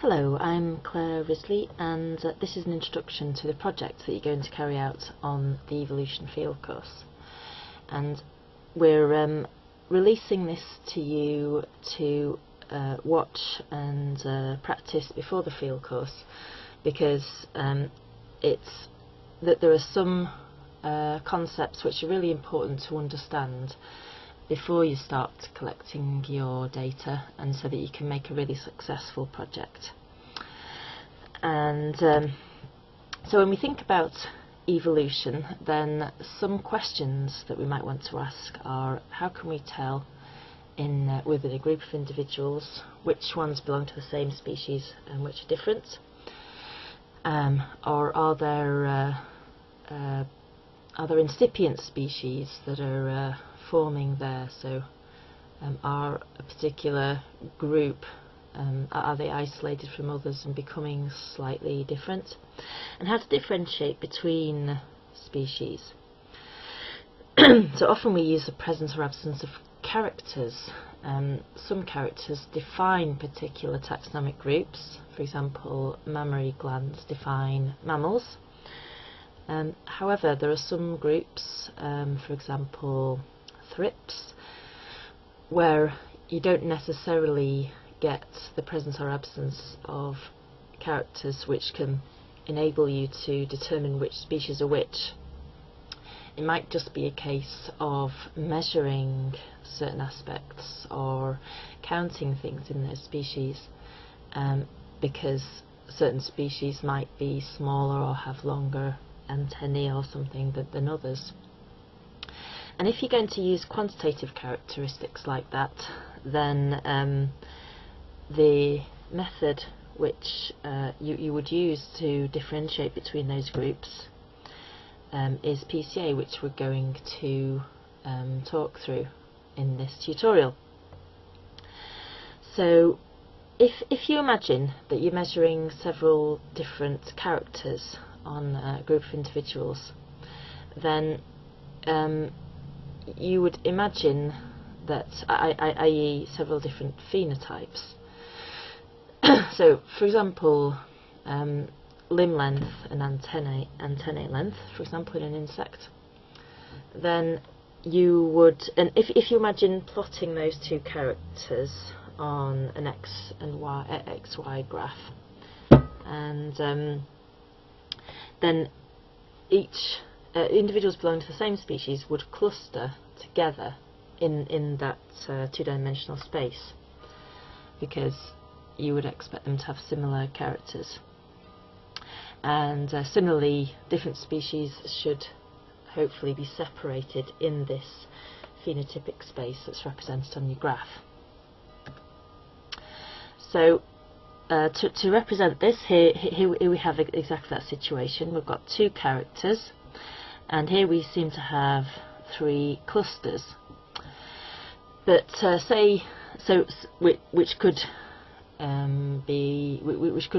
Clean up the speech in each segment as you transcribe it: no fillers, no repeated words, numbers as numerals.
Hello, I'm Claire Risley, and this is an introduction to the project that you're going to carry out on the Evolution field course. And we're releasing this to you to watch and practice before the field course, because it's that there are some concepts which are really important to understand before you start collecting your data, and so that you can make a really successful project. And so when we think about evolution, then some questions that we might want to ask are: how can we tell within a group of individuals which ones belong to the same species and which are different? Or are there incipient species that are forming there? So are a particular group, are they isolated from others and becoming slightly different? And how to differentiate between species. So often we use the presence or absence of characters. Some characters define particular taxonomic groups. For example, mammary glands define mammals. However, there are some groups, for example thrips, where you don't necessarily get the presence or absence of characters which can enable you to determine which species are which. It might just be a case of measuring certain aspects or counting things in those species, because certain species might be smaller or have longer antennae or something than others. And if you're going to use quantitative characteristics like that, then the method which you would use to differentiate between those groups is PCA, which we're going to talk through in this tutorial. So if you imagine that you're measuring several different characters on a group of individuals, then you would imagine that, i.e. several different phenotypes. So, for example, limb length and antennae length, for example, in an insect. Then you would, and if you imagine plotting those two characters on an x and y xy graph, and then each individuals belonging to the same species would cluster together in that two-dimensional space, because you would expect them to have similar characters. And similarly, different species should hopefully be separated in this phenotypic space that's represented on your graph. So to represent this, here we have exactly that situation. We've got two characters, and here we seem to have three clusters. But which could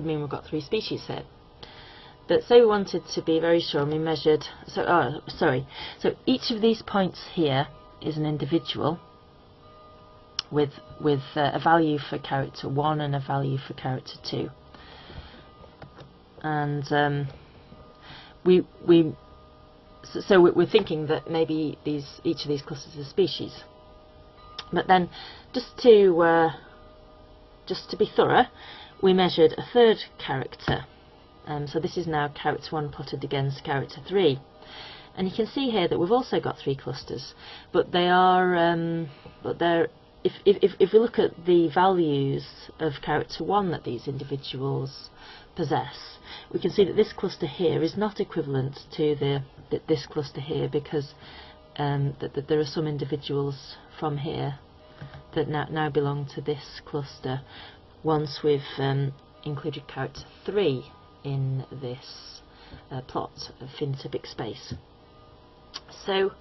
mean we've got three species here. But say we wanted to be very sure, and we measured. So each of these points here is an individual with a value for character 1 and a value for character 2. And we're thinking that maybe each of these clusters is a species. But then, just to be thorough, we measured a third character. So this is now character 1 plotted against character 3, and you can see here that we've also got three clusters, but they are if we look at the values of character 1 that these individuals possess, we can see that this cluster here is not equivalent to this cluster here, because that there are some individuals from here that now belong to this cluster once we've included character 3 in this plot of phenotypic space. So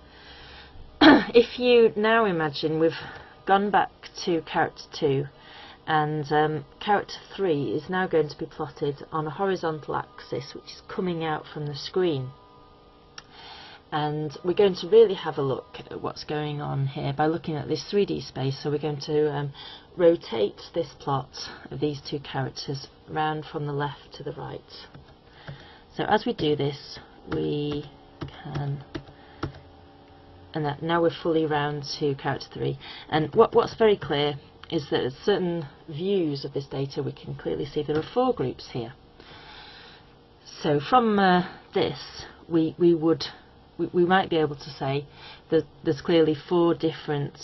if you now imagine we've gone back to character 2, and character 3 is now going to be plotted on a horizontal axis which is coming out from the screen, And we're going to really have a look at what's going on here by looking at this 3D space. So we're going to rotate this plot of these two characters round from the left to the right. So as we do this, we can, and that now we're fully round to character 3. And what's very clear is that at certain views of this data we can clearly see there are 4 groups here. So from this we might be able to say that there's clearly 4 different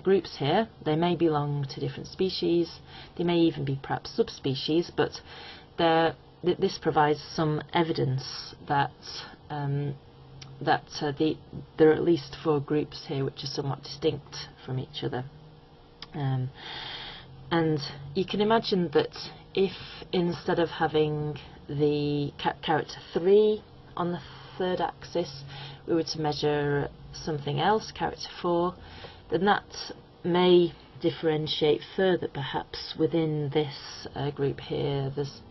groups here. They may belong to different species, they may even be perhaps subspecies, but this provides some evidence that there are at least 4 groups here which are somewhat distinct from each other. And you can imagine that if instead of having the character 3 on the 3rd axis we were to measure something else, character 4, then that may differentiate further perhaps within this group here. There's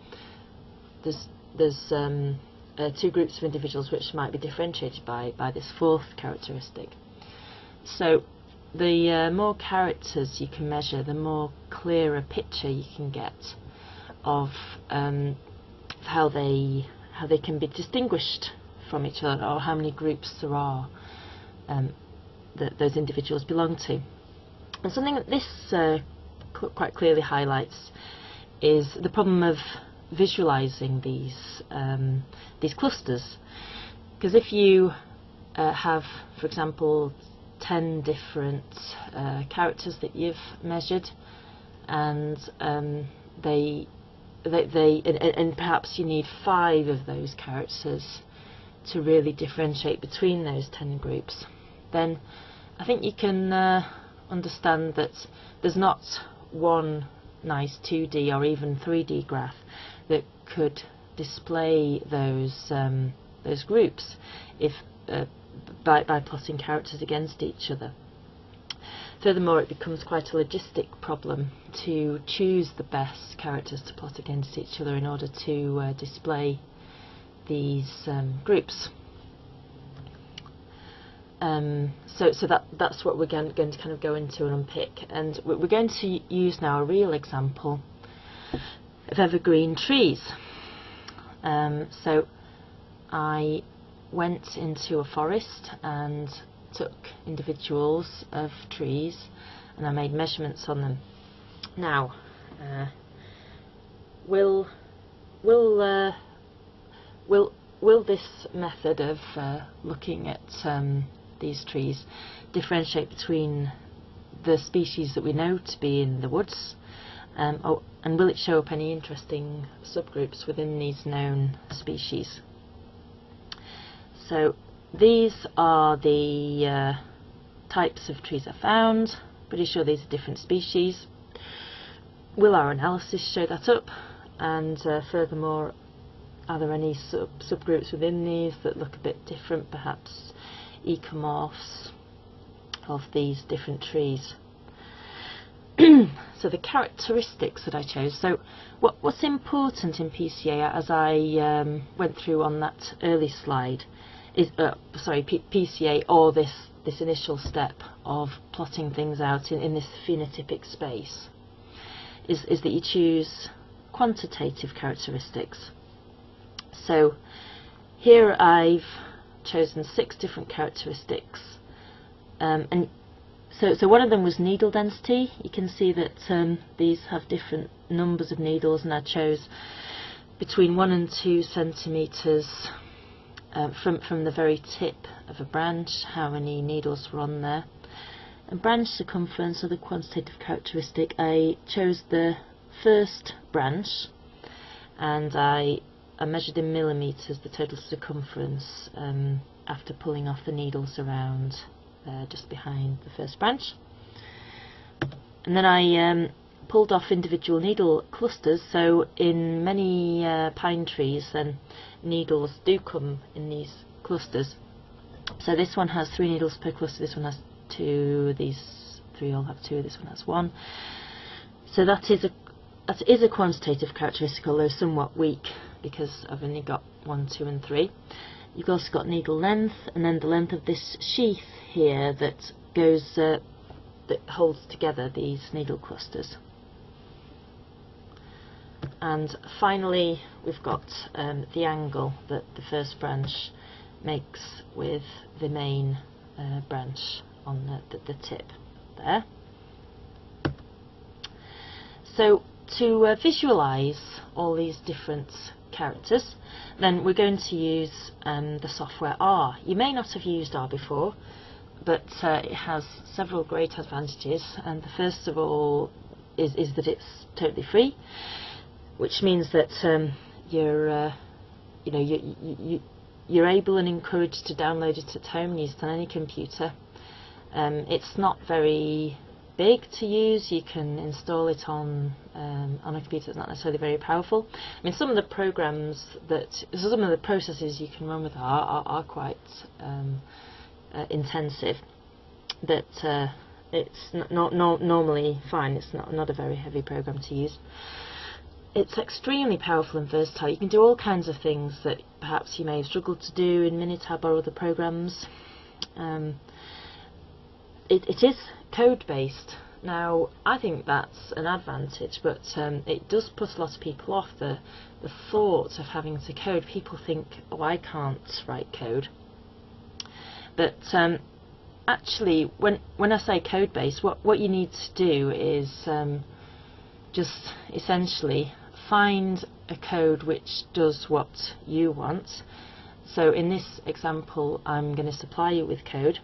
2 groups of individuals which might be differentiated by this 4th characteristic. So the more characters you can measure, the more clearer picture you can get of how they can be distinguished from each other, or how many groups there are that those individuals belong to. And something that this quite clearly highlights is the problem of visualizing these clusters, because if you have, for example, 10 different characters that you've measured, and and perhaps you need 5 of those characters to really differentiate between those 10 groups, then I think you can understand that there's not one nice 2D or even 3D graph that could display those groups if by plotting characters against each other. Furthermore, it becomes quite a logistic problem to choose the best characters to plot against each other in order to display these groups. So that's what we're going to kind of go into and unpick, and we're going to use now a real example of evergreen trees. So I went into a forest and took individuals of trees and I made measurements on them. Now, will this method of looking at these trees differentiate between the species that we know to be in the woods, and will it show up any interesting subgroups within these known species? So these are the types of trees I found. Pretty sure these are different species. Will our analysis show that up? And furthermore, are there any subgroups within these that look a bit different, perhaps ecomorphs of these different trees? So the characteristics that I chose. So what's important in PCA, as I went through on that early slide, is PCA, or this initial step of plotting things out in this phenotypic space, is that you choose quantitative characteristics. So here I've chosen 6 different characteristics, and so one of them was needle density. You can see that these have different numbers of needles, and I chose between 1 and 2 centimetres from the very tip of a branch, how many needles were on there. And branch circumference, or the quantitative characteristic, I chose the first branch and I measured in millimetres the total circumference after pulling off the needles around just behind the first branch. And then I pulled off individual needle clusters. So in many pine trees, then needles do come in these clusters. So this one has 3 needles per cluster, this one has 2, these 3 all have 2, this one has 1. So that is a quantitative characteristic, although somewhat weak because I've only got 1, 2 and 3. You've also got needle length, and then the length of this sheath here that goes that holds together these needle clusters. And finally, we've got the angle that the first branch makes with the main branch on the tip there. So to visualize all these different characters, then we're going to use the software R. You may not have used R before, but it has several great advantages, and the first of all is that it's totally free, which means that you're able and encouraged to download it at home and use it on any computer. It's not very big to use. You can install it on a computer that's not necessarily very powerful. I mean, some of the processes you can run with are quite intensive, but it's not normally fine. It's not a very heavy program to use. It's extremely powerful and versatile. You can do all kinds of things that perhaps you may have struggled to do in Minitab or other programs. It is code-based. Now, I think that's an advantage, but it does put a lot of people off, the thought of having to code. People think, oh, I can't write code. But actually, when I say code-based, what you need to do is just essentially find a code which does what you want. So in this example, I'm going to supply you with code.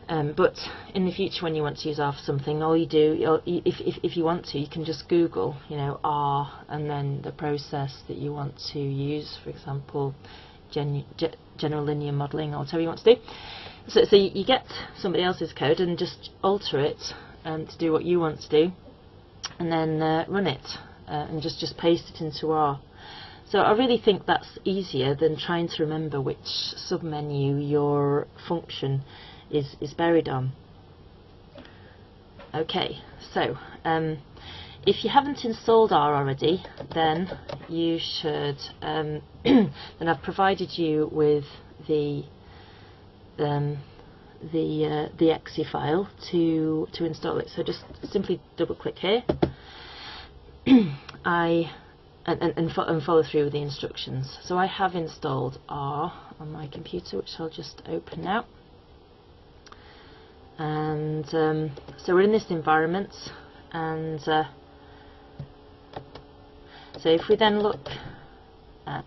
But in the future, when you want to use R for something, all you do, if you want to, you can just Google, R, and then the process that you want to use. For example, general linear modelling, or whatever you want to do. So you get somebody else's code and just alter it to do what you want to do, and then run it and just paste it into R. So I really think that's easier than trying to remember which submenu your function is buried on. Okay, so if you haven't installed R already, then you should. Then I've provided you with the exe file to install it. So just simply double click here. And follow through with the instructions. So I have installed R on my computer, which I'll just open now. And so we're in this environment, and so if we then look at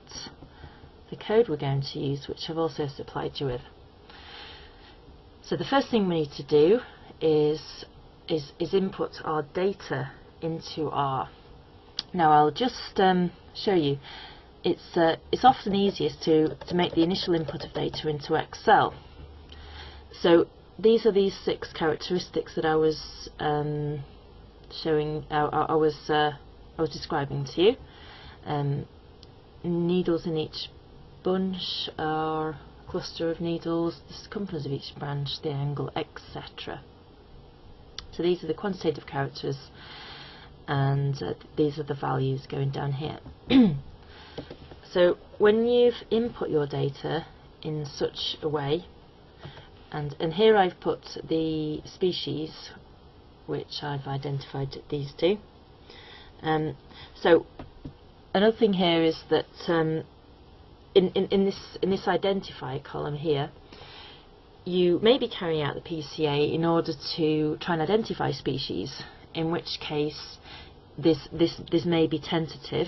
the code we're going to use, which I've also supplied you with. So the first thing we need to do is input our data into R. Now I'll just show you. It's often easiest to make the initial input of data into Excel. So these are these 6 characteristics that I was showing. I was describing to you. Needles in each bunch are a cluster of needles, the circumference of each branch, the angle, etc. So these are the quantitative characters, and these are the values going down here. So when you've input your data in such a way, and here I've put the species which I've identified these two. So another thing here is that in this identify column here, you may be carrying out the PCA in order to try and identify species, in which case this may be tentative.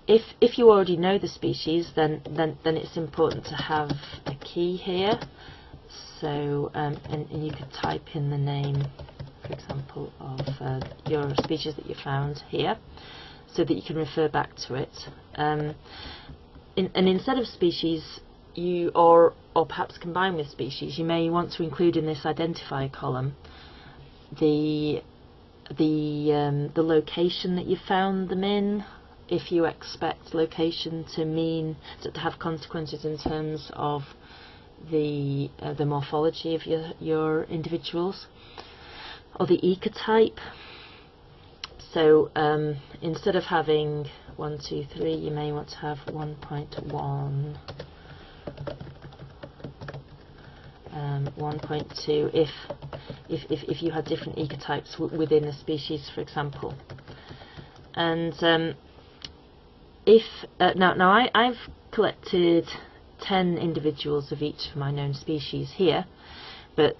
If you already know the species, then it's important to have a key here. So and you could type in the name, for example, of your species that you found here, so that you can refer back to it. And instead of species, or perhaps combined with species, you may want to include in this identify column the location that you found them in, if you expect location to have consequences in terms of the morphology of your individuals, or the ecotype. So instead of having 1, 2, 3, you may want to have 1.1, 1.2 if you had different ecotypes within a species, for example. And if now I've collected 10 individuals of each of my known species here, but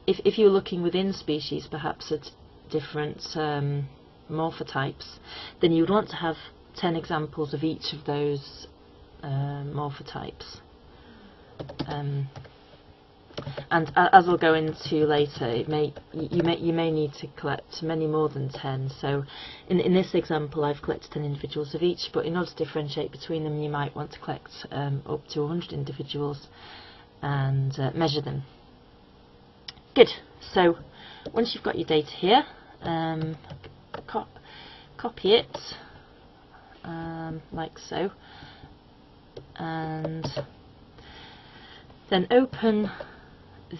if you're looking within species, perhaps at different morphotypes, then you would want to have 10 examples of each of those morphotypes. And as I'll go into later, you may need to collect many more than 10. So in this example, I've collected 10 individuals of each, but in order to differentiate between them, you might want to collect up to 100 individuals and measure them. Good. So once you've got your data here, copy it like so, and then open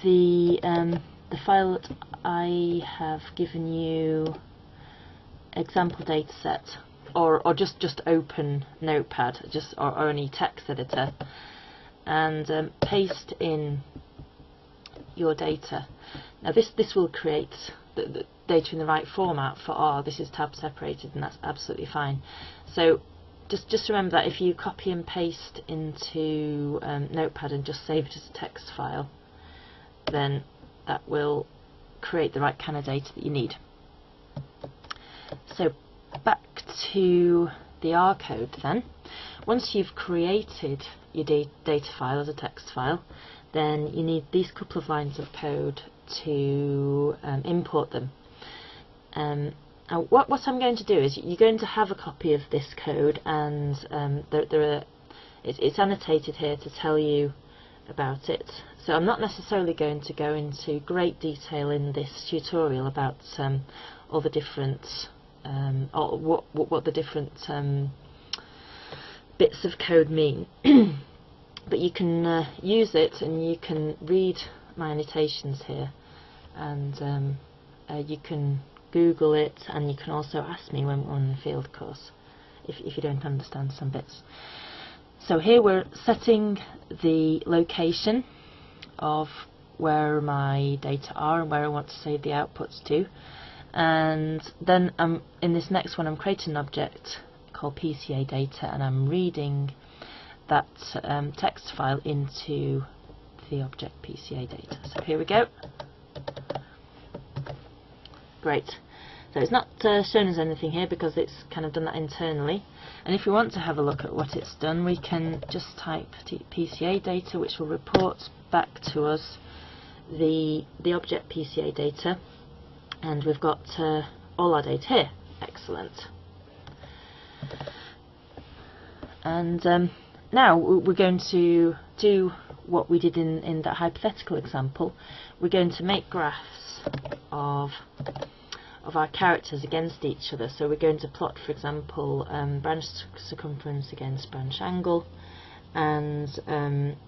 the file that I have given you, example dataset, or just open Notepad, or any text editor, and paste in your data. Now this will create the data in the right format for R. This is tab separated, and that's absolutely fine. So just remember that if you copy and paste into Notepad and just save it as a text file, then that will create the right kind of data that you need. So back to the R code then. Once you've created your data file as a text file, then you need these couple of lines of code to import them. Now what I'm going to do is, you're going to have a copy of this code, and it's annotated here to tell you about it. So I'm not necessarily going to go into great detail in this tutorial about all the different or what the different bits of code mean. But you can use it, and you can read my annotations here, and you can Google it, and you can also ask me when we're on the field course if you don't understand some bits. So here we're setting the location of where my data are and where I want to save the outputs to, and then in this next one I'm creating an object called PCA data, and I'm reading that text file into the object PCA data. So here we go. Great. So it's not shown as anything here because it's kind of done that internally. And if we want to have a look at what it's done, we can just type PCA data, which will report back to us the object PCA data, and we've got all our data here. Excellent. And now we're going to do what we did in that hypothetical example. We're going to make graphs of our characters against each other. So we're going to plot, for example, branch circumference against branch angle, and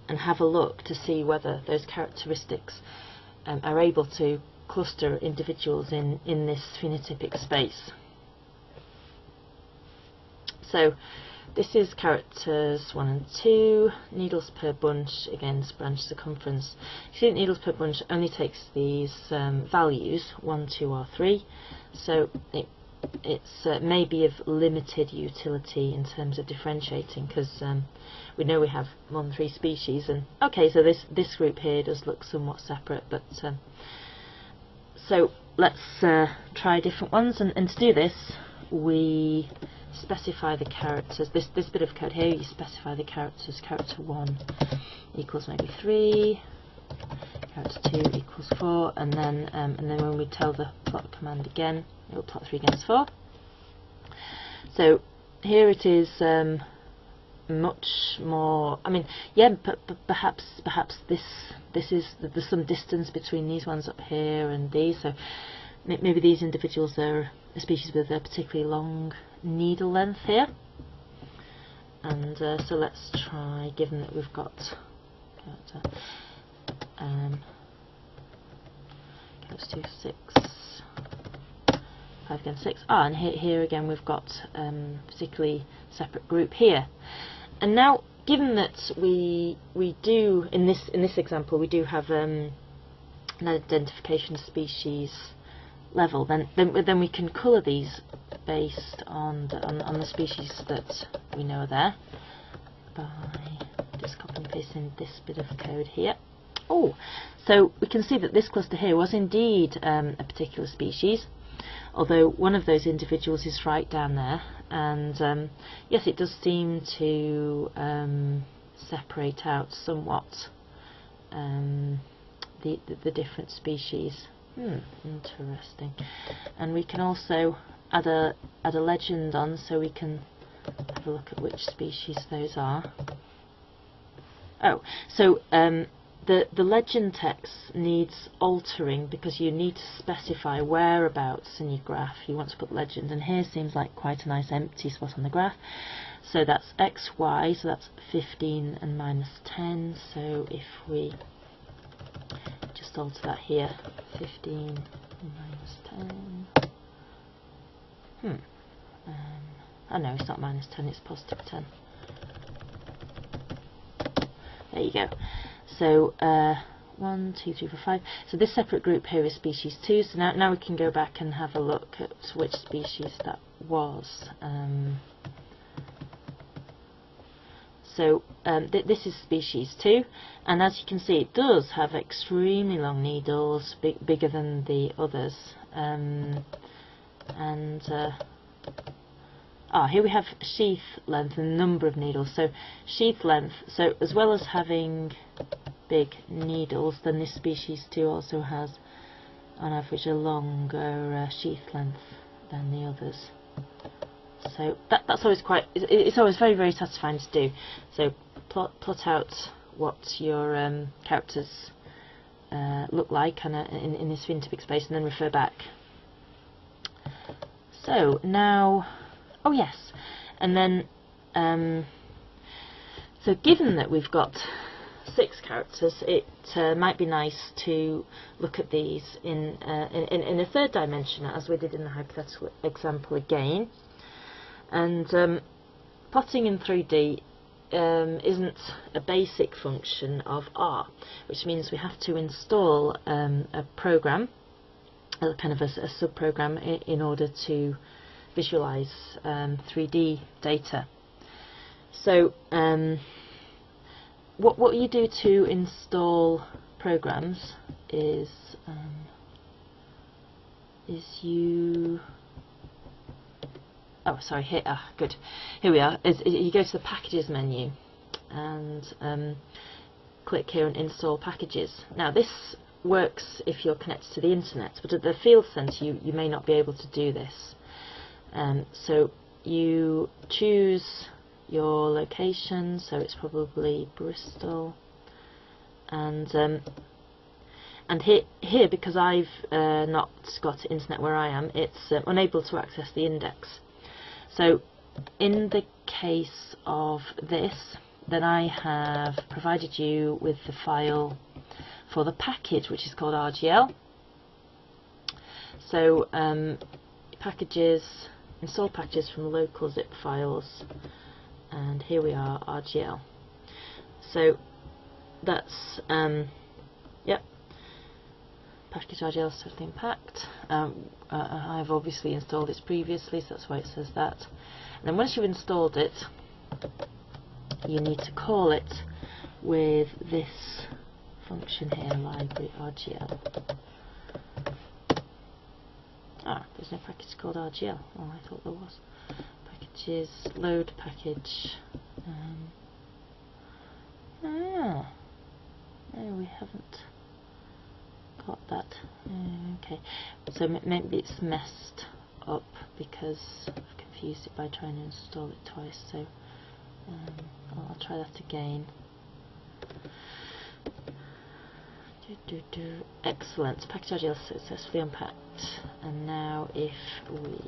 have a look to see whether those characteristics are able to cluster individuals in this phenotypic space. So this is characters 1 and 2, needles per bunch against branch circumference. You see that needles per bunch only takes these values, 1, 2 or 3, so it's maybe of limited utility in terms of differentiating, because we know we have more than 3 species, and okay, so this group here does look somewhat separate, but so let's try different ones, and to do this we specify the characters. This bit of code here, you specify the characters. Character 1 equals maybe 3, character 2 equals 4, and then when we tell the plot command again, it will plot 3 against 4. So here it is much more. I mean, yeah, but perhaps this is there's some distance between these ones up here and these. So maybe these individuals are a species with a particularly long needle length here, and so let's try, given that we've got character 2, 6, 5 again 6. And here again we've got particularly separate group here. And now, given that we do in this example we do have an identification species level, then we can colour these based on the species that we know are there by just copying and pasting this bit of code here. Oh, so we can see that this cluster here was indeed a particular species, although one of those individuals is right down there, and yes, it does seem to separate out somewhat the different species. Interesting. And we can also add a legend on, so we can have a look at which species those are. Oh, so the legend text needs altering because you need to specify whereabouts in your graph you want to put legend, and here seems like quite a nice empty spot on the graph. So that's x, y, so that's 15 and minus 10. So if we just alter that here, 15 and minus 10. Oh no, it's not minus 10, it's positive 10. There you go. So 1, 2, 3, 4, 5. So this separate group here is species 2. So now we can go back and have a look at which species that was. This is species 2, and as you can see, it does have extremely long needles, bigger than the others. Here we have sheath length and number of needles. So sheath length, so as well as having big needles, then this species 2 also has on average a longer sheath length than the others. So that's always it's always very, very satisfying to do. So plot out what your characters look like in this Vintivik space, and then refer back. So now, oh yes, and then so given that we've got 6 characters, it might be nice to look at these in a third dimension, as we did in the hypothetical example again. And plotting in 3D isn't a basic function of R, which means we have to install a program, kind of a sub-program, in order to visualize 3D data. So what you do to install programs is you good. Here we are. You go to the packages menu and click here and install packages. Now this works if you're connected to the internet, but at the field centre you may not be able to do this. So you choose your location, so it's probably Bristol, and here because I've not got internet where I am, it's unable to access the index. So in the case of this, then I have provided you with the file for the package, which is called RGL. So packages, install packages from local zip files, and here we are, RGL. So that's yep, package RGL setting packed. I've obviously installed this previously, so that's why it says that. And then once you've installed it, you need to call it with this function here, library RGL. There's no package called RGL. Oh, I thought there was. Packages, load package. No, we haven't got that. Okay, so maybe it's messed up because I've confused it by trying to install it twice. So I'll try that again. Excellent. Package RGL successfully unpacked. And now if we...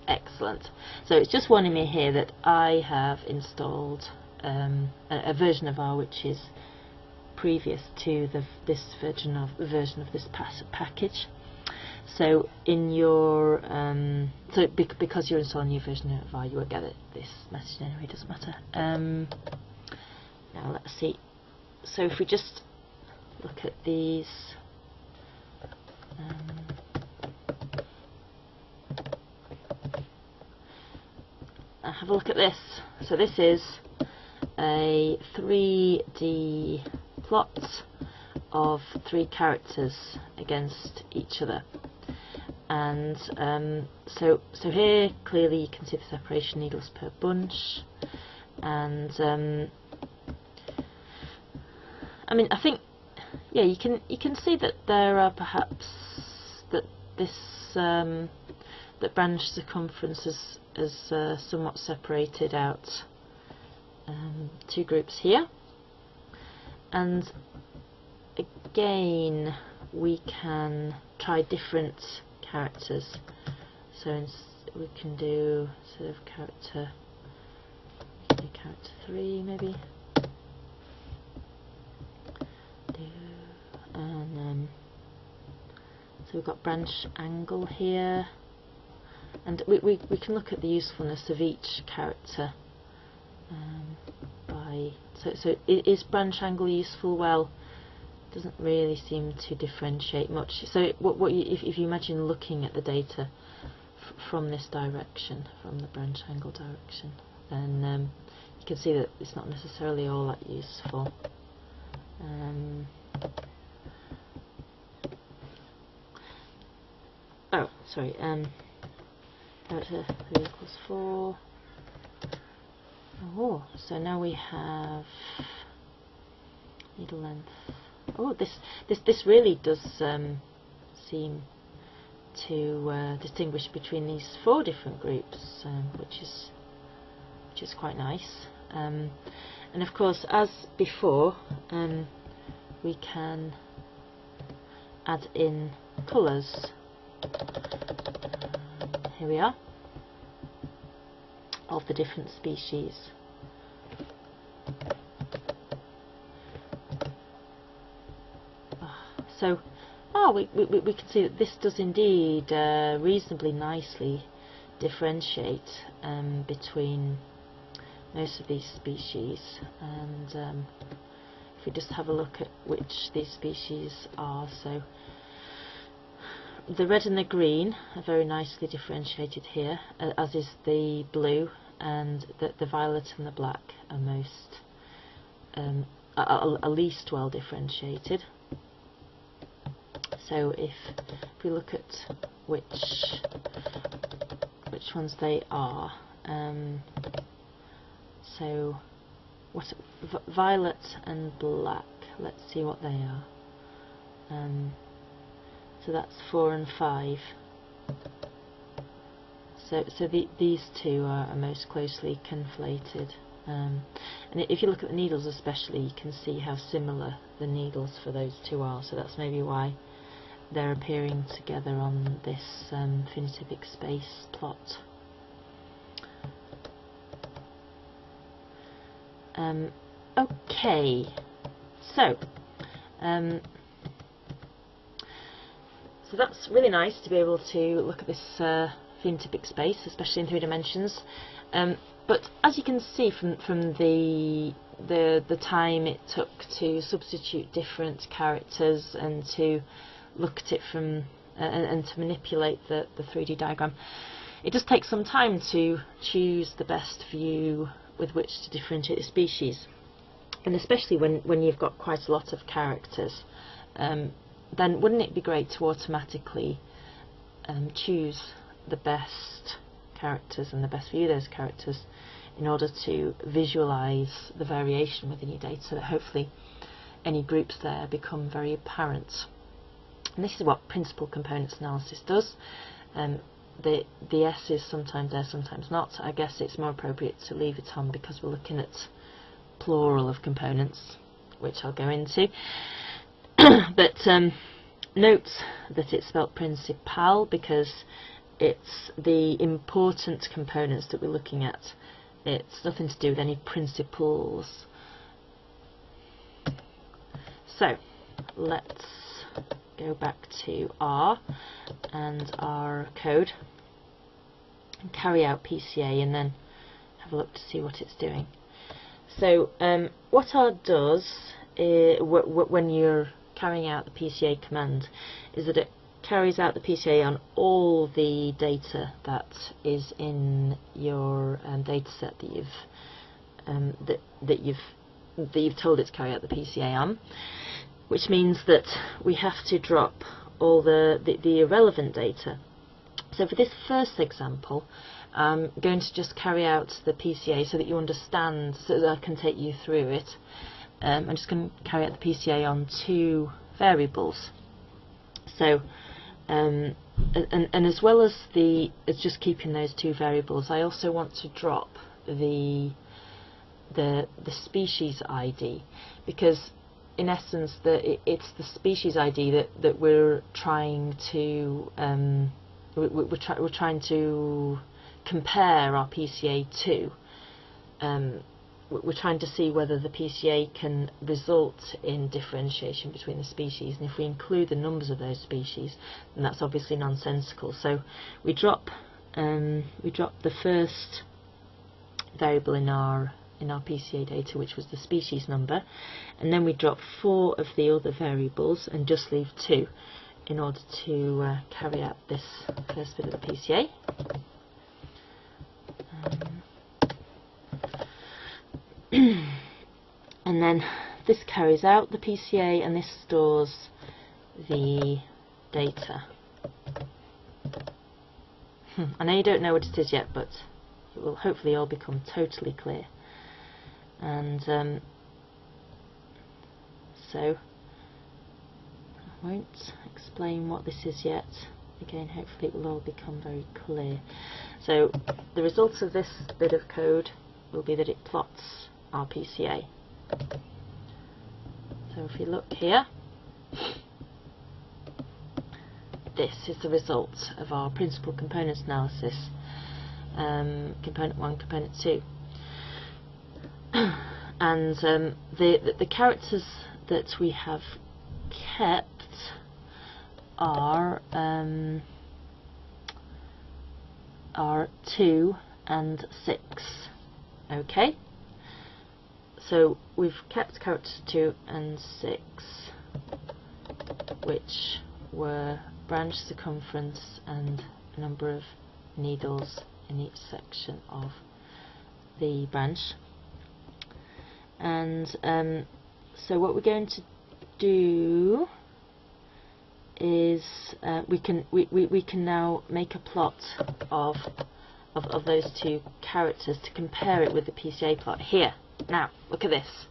Excellent. So it's just warning me here that I have installed a version of R which is previous to this version of this package. So in your because you're installing a new version of R, you won't get this message anyway. Doesn't matter. Now let's see. So if we just look at these, have a look at this. So this is a 3D plot of 3 characters against each other, and so here clearly you can see the separation needles per bunch, and I mean, I think, yeah, you can see that there are perhaps that this that branch circumference is somewhat separated out 2 groups here, and again we can try different characters. So we can do sort of character 3 maybe. And so we've got branch angle here, and we can look at the usefulness of each character by so is branch angle useful? Well, it doesn't really seem to differentiate much. So if you imagine looking at the data from this direction, from the branch angle direction, then you can see that it's not necessarily all that useful. Oh, sorry. Character 3 equals 4. Oh, so now we have needle length. Oh, this really does seem to distinguish between these 4 different groups, which is quite nice. And of course, as before, we can add in colours. Here we are, of the different species. So, we can see that this does indeed reasonably nicely differentiate between most of these species, and if we just have a look at which these species are, so the red and the green are very nicely differentiated here, as is the blue, and the violet and the black are most are least well differentiated. So if we look at which ones they are, so violet and black, let's see what they are. So that's 4 and 5. So these 2 are most closely conflated. And if you look at the needles especially, you can see how similar the needles for those 2 are. So that's maybe why they're appearing together on this phenotypic space plot. Okay, so that's really nice to be able to look at this phenotypic space, especially in 3 dimensions. But as you can see from the time it took to substitute different characters and to look at it from and to manipulate the 3D diagram, it does take some time to choose the best view with which to differentiate the species, and especially when you've got quite a lot of characters, then wouldn't it be great to automatically choose the best characters and the best view of those characters in order to visualize the variation within your data, so that hopefully any groups there become very apparent. And this is what principal components analysis does. The S is sometimes there, sometimes not. I guess it's more appropriate to leave it on because we're looking at plural of components, which I'll go into. But note that it's spelt principal because it's the important components that we're looking at. It's nothing to do with any principles. So let's go back to R and our code and carry out PCA and then have a look to see what it's doing. So what R does when you're carrying out the PCA command is that it carries out the PCA on all the data that is in your data set that you've told it to carry out the PCA on, which means that we have to drop all the irrelevant data. So for this first example, I'm going to just carry out the PCA so that you understand, so that I can take you through it. I'm just going to carry out the PCA on 2 variables. So, and as well as just keeping those 2 variables, I also want to drop the species ID, because in essence it's the species ID that we're trying to we're trying to compare our PCA to. We're trying to see whether the PCA can result in differentiation between the species, and if we include the numbers of those species, then that's obviously nonsensical. So we drop the first variable in our PCA data, which was the species number, and then we drop 4 of the other variables and just leave 2 in order to carry out this first bit of the PCA. And then this carries out the PCA, and this stores the data. I know you don't know what it is yet, but it will hopefully all become totally clear. And so I won't explain what this is yet. Again, hopefully it will all become very clear. So the result of this bit of code will be that it plots our PCA. So if you look here, this is the result of our principal components analysis, component 1, component 2. And the characters that we have kept are 2 and 6. Okay, so we've kept characters 2 and 6, which were branch circumference and number of needles in each section of the branch. And so what we're going to do is we can now make a plot of those 2 characters to compare it with the PCA plot here. Now look at this.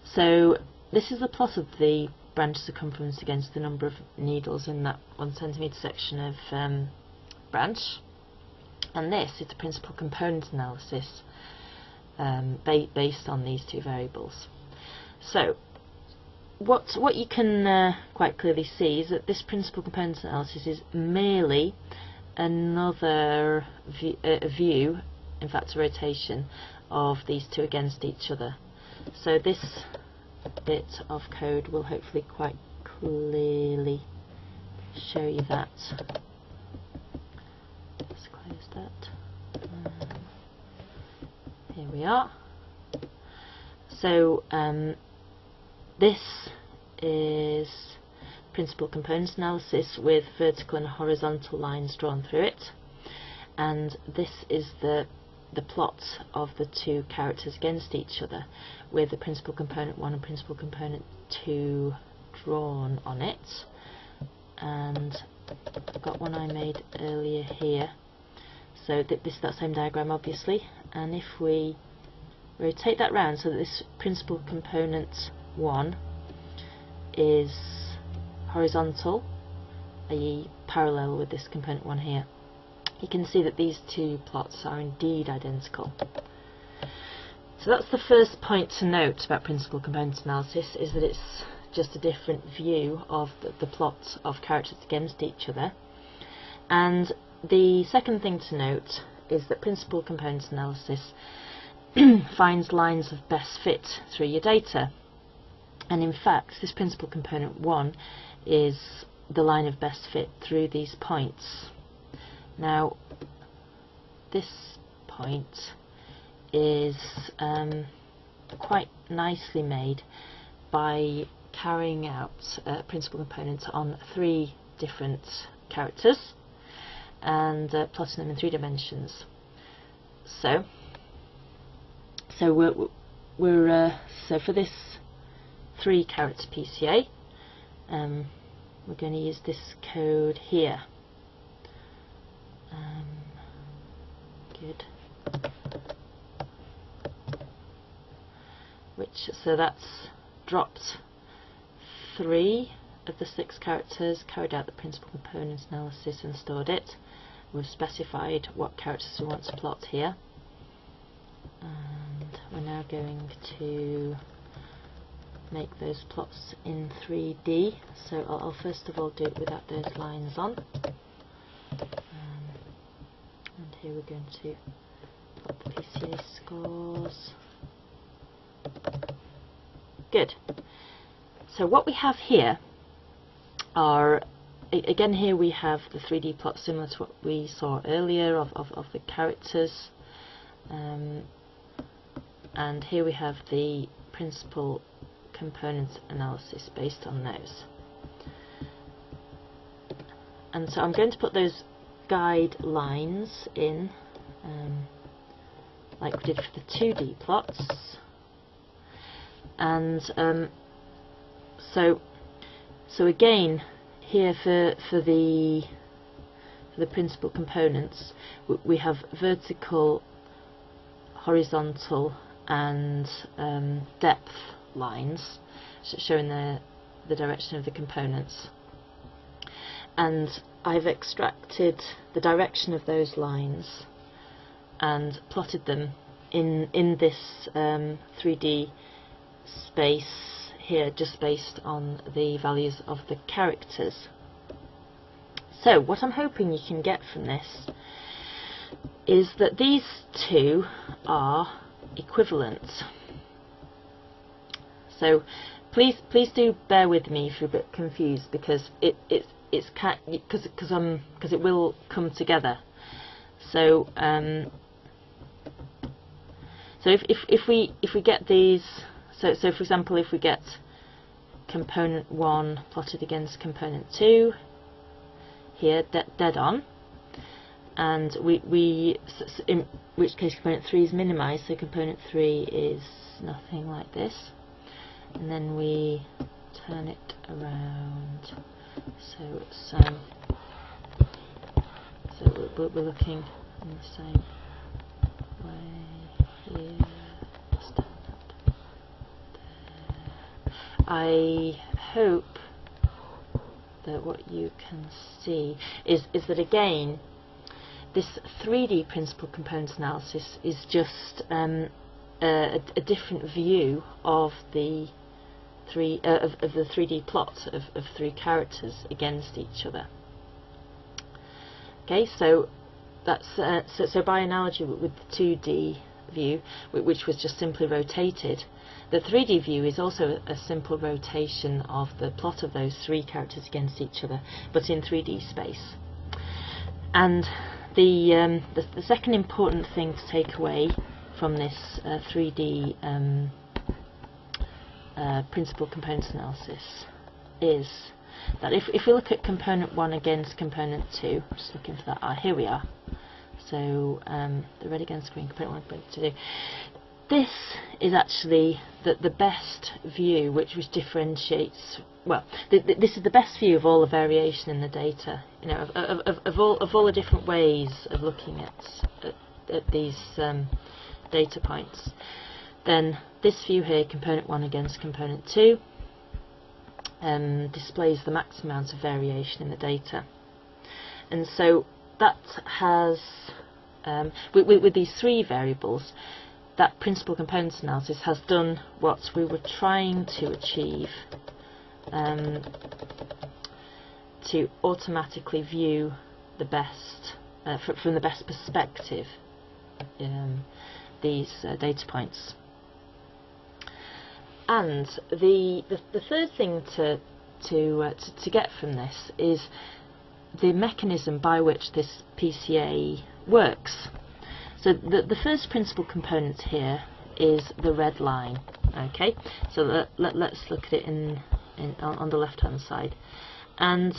So this is the plot of the branch circumference against the number of needles in that 1 centimetre section of branch, and this is the principal component analysis based on these 2 variables. So what you can quite clearly see is that this principal component analysis is merely another view, in fact a rotation, of these 2 against each other. So this bit of code will hopefully quite clearly show you that. Let's close that. Here we are. So this is principal components analysis with vertical and horizontal lines drawn through it, and this is the plot of the 2 characters against each other with the principal component 1 and principal component 2 drawn on it. And I've got one I made earlier here, so this is that same diagram obviously, and if we rotate that round so that this principal component 1 is horizontal, i.e. parallel with this component 1 here, you can see that these 2 plots are indeed identical. So that's the first point to note about principal component analysis, is that it's just a different view of the plot of characters against each other. And the second thing to note is that principal component analysis finds lines of best fit through your data. And in fact, this principal component 1 is the line of best fit through these points. Now this point is quite nicely made by carrying out principal components on 3 different characters and plotting them in 3 dimensions. So for this 3 character PCA, we're going to use this code here. Good. So that's dropped 3 of the 6 characters, carried out the principal components analysis and stored it. We've specified what characters we want to plot here, and we're now going to make those plots in 3D. So I'll first of all do it without those lines on, and here we're going to plot the PCA scores. Good. So what we have here are, again here we have the 3D plot similar to what we saw earlier of the characters, and here we have the principal component analysis based on those. And so I'm going to put those guide lines in like we did for the 2D plots. And so again here for the principal components we have vertical, horizontal and depth lines showing the direction of the components, and I've extracted the direction of those lines and plotted them in this 3D space here, just based on the values of the characters. So what I'm hoping you can get from this is that these 2 are equivalent. So please do bear with me if you're a bit confused, because it will come together. So if we get these, so for example, if we get component 1 plotted against component 2 here dead on, and in which case component 3 is minimized, so component 3 is nothing like this, and then we turn it around, so we're looking in the same way here. I hope that what you can see is that again this 3D principal components analysis is just a different view of the 3D plot of 3 characters against each other. Okay, so that's so by analogy with the 2D view, which was just simply rotated, the 3D view is also a simple rotation of the plot of those 3 characters against each other, but in 3D space. And the second important thing to take away from this 3D principal components analysis is that if we look at component 1 against component 2, I'm just looking for that, here we are. So the red against green, component 1, component 2. This is actually the best view, which differentiates. Well, this is the best view of all the variation in the data. You know, of all the different ways of looking at these data points. Then this view here, component 1 against component 2, displays the maximum amount of variation in the data, and so that has with these 3 variables, that principal components analysis has done what we were trying to achieve, to automatically view the best from the best perspective these data points. And the third thing to to get from this is the mechanism by which this PCA works. So the first principal component here is the red line. Okay, so let's look at it on the left hand side, and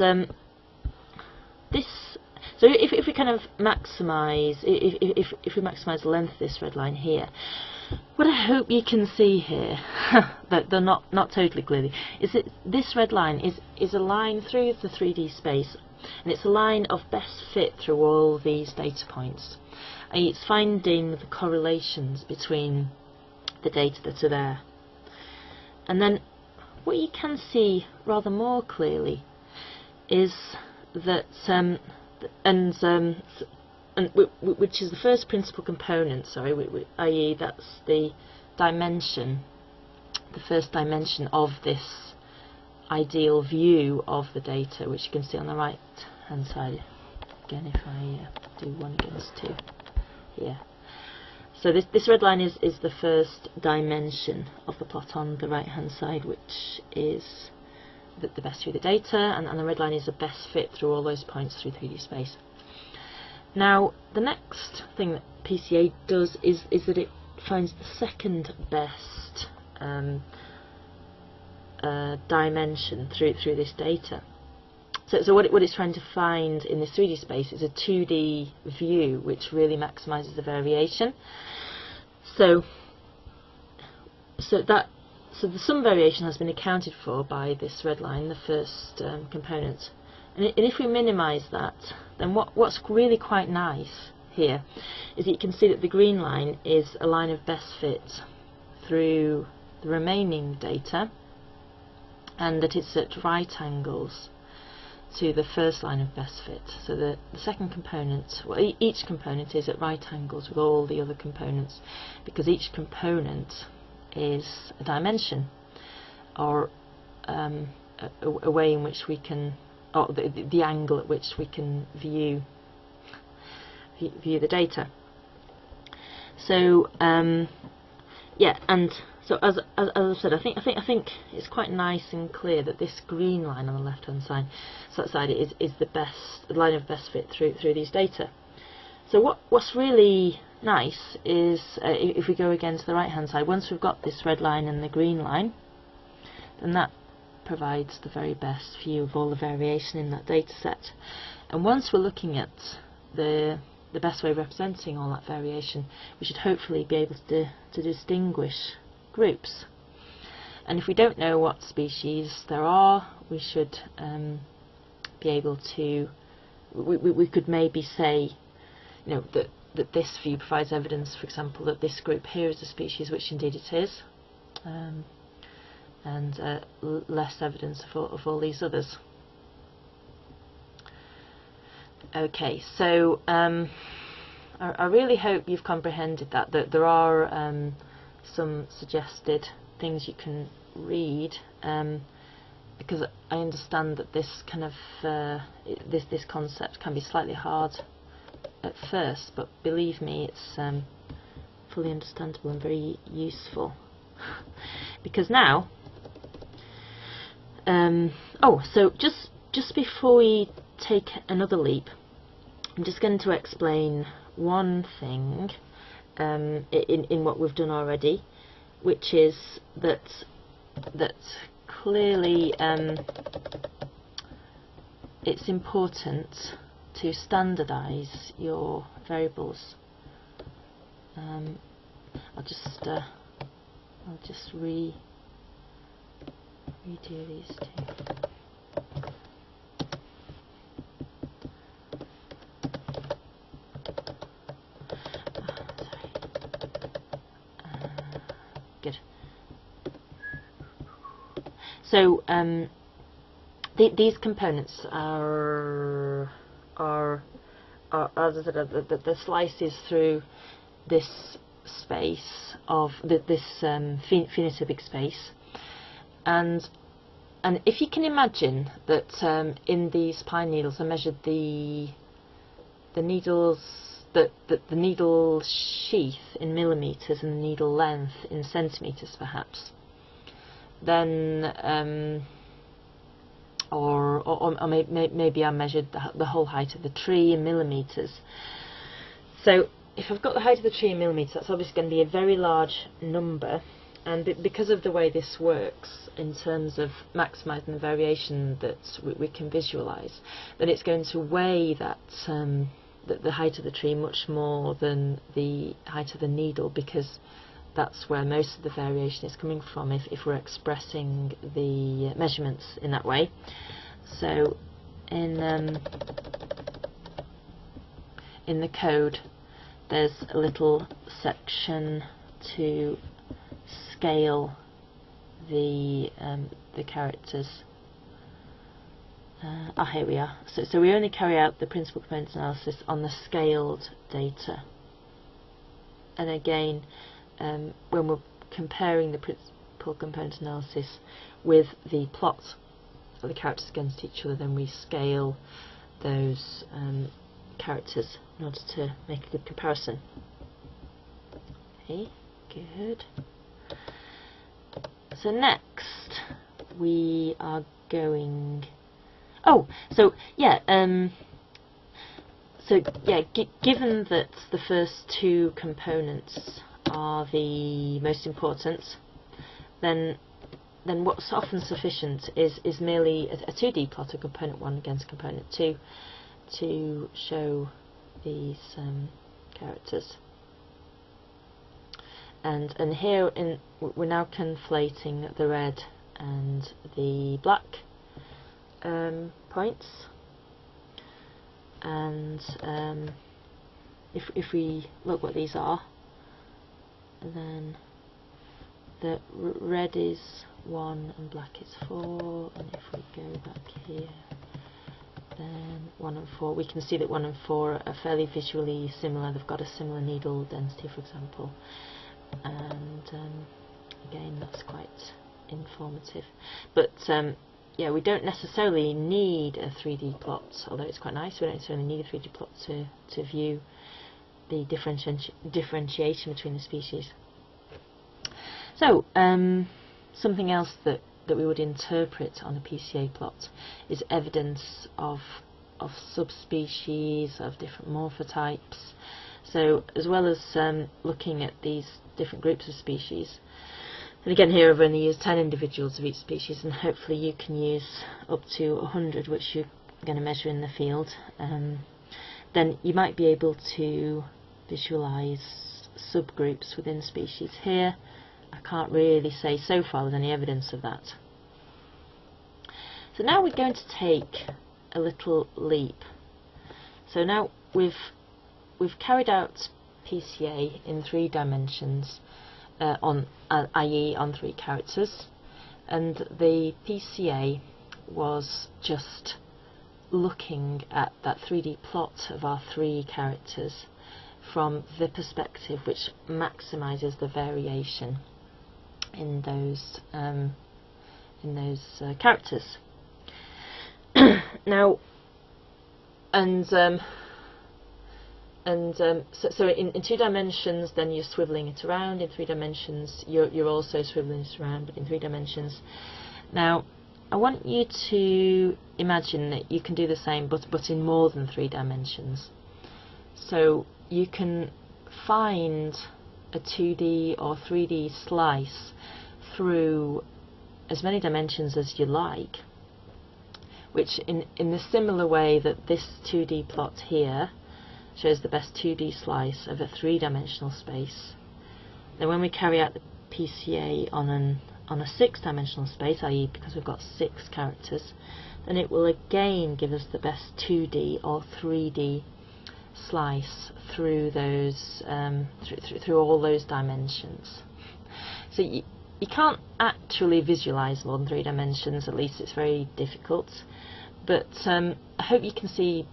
this. So if we kind of maximise, if we maximise the length of this red line here, what I hope you can see here, that they're not totally clearly, is that this red line is a line through the 3D space, and it's a line of best fit through all these data points. It's finding the correlations between the data that are there. And then what you can see rather more clearly is that which is the first principal component, i.e. that's the dimension, the first dimension of this ideal view of the data, which you can see on the right hand side. Again, if I do 1 against 2 here. So this red line is the first dimension of the plot on the right hand side, which is the best view of the data, and the red line is the best fit through all those points through 3D space. Now the next thing that PCA does is that it finds the second best dimension through this data. So what it's trying to find in this 3D space is a 2D view which really maximises the variation. So the sum variation has been accounted for by this red line, the first component. And if we minimise that, then what's really quite nice here is that you can see that the green line is a line of best fit through the remaining data, and that it's at right angles to the first line of best fit. So the second component, well, each component is at right angles with all the other components, because each component is a dimension, or a way in which we can, or the angle at which we can view the data. So yeah, and so as I said, I think it's quite nice and clear that this green line on the left hand side is the line of best fit through these data. So what's really nice is if we go again to the right hand side, once we've got this red line and the green line, then that provides the very best view of all the variation in that data set. And once we're looking at the best way of representing all that variation, we should hopefully be able to distinguish groups. And if we don't know what species there are, we should be able to, we could maybe say, you know, that this view provides evidence, for example, that this group here is a species, which indeed it is, and less evidence of all these others. Okay, so I really hope you've comprehended that there are some suggested things you can read, because I understand that this kind of this concept can be slightly hard at first, but believe me, it's fully understandable and very useful. Because now, so just before we take another leap, I'm just going to explain one thing in what we've done already, which is that clearly it's important to standardise your variables. I'll just redo these two. Good. So these components are as I said, the slices through this space of this phenotypic space, and if you can imagine that in these pine needles I measured the needles, the needle sheath in millimetres and the needle length in centimetres perhaps, then or maybe I measured the whole height of the tree in millimetres. So if I've got the height of the tree in millimetres, that's obviously going to be a very large number, and because of the way this works in terms of maximising the variation that we can visualise, then it's going to weigh that the height of the tree much more than the height of the needle, because that's where most of the variation is coming from if we're expressing the measurements in that way. So in the code there's a little section to scale the characters. Here we are. So we only carry out the principal components analysis on the scaled data, and again when we're comparing the principal component analysis with the plot of the characters against each other, then we scale those characters in order to make a good comparison. Okay, good. So next we are going. Given that the first two components are the most important, then what's often sufficient is merely a 2D plot of component 1 against component 2 to show these characters. And here we're now conflating the red and the black points, and if we look what these are, then the red is 1 and black is 4, and if we go back here, then 1 and 4, we can see that 1 and 4 are fairly visually similar. They've got a similar needle density, for example, and again that's quite informative. But yeah, we don't necessarily need a 3D plot, although it's quite nice. We don't necessarily need a 3D plot to view the differentiation between the species. So something else that we would interpret on a PCA plot is evidence of subspecies, of different morphotypes. So as well as looking at these different groups of species, and again here I've only used 10 individuals of each species, and hopefully you can use up to 100, which you're going to measure in the field, then you might be able to visualise subgroups within species. Here I can't really say so far there's any evidence of that. So now we're going to take a little leap. So now we've carried out PCA in 3 dimensions, i.e. on 3 characters, and the PCA was just looking at that 3D plot of our 3 characters from the perspective which maximises the variation in those characters. Now, so in 2 dimensions, then you're swiveling it around. In 3 dimensions, you're also swiveling it around, but in 3 dimensions. Now, I want you to imagine that you can do the same, but in more than 3 dimensions. So you can find a 2D or 3D slice through as many dimensions as you like, which in the similar way that this 2D plot here shows the best 2D slice of a 3-dimensional space. Then when we carry out the PCA on a 6-dimensional space, i.e. because we've got 6 characters, then it will again give us the best 2D or 3D slice through those through all those dimensions. So you can't actually visualize more than 3 dimensions, at least it's very difficult, but I hope you can see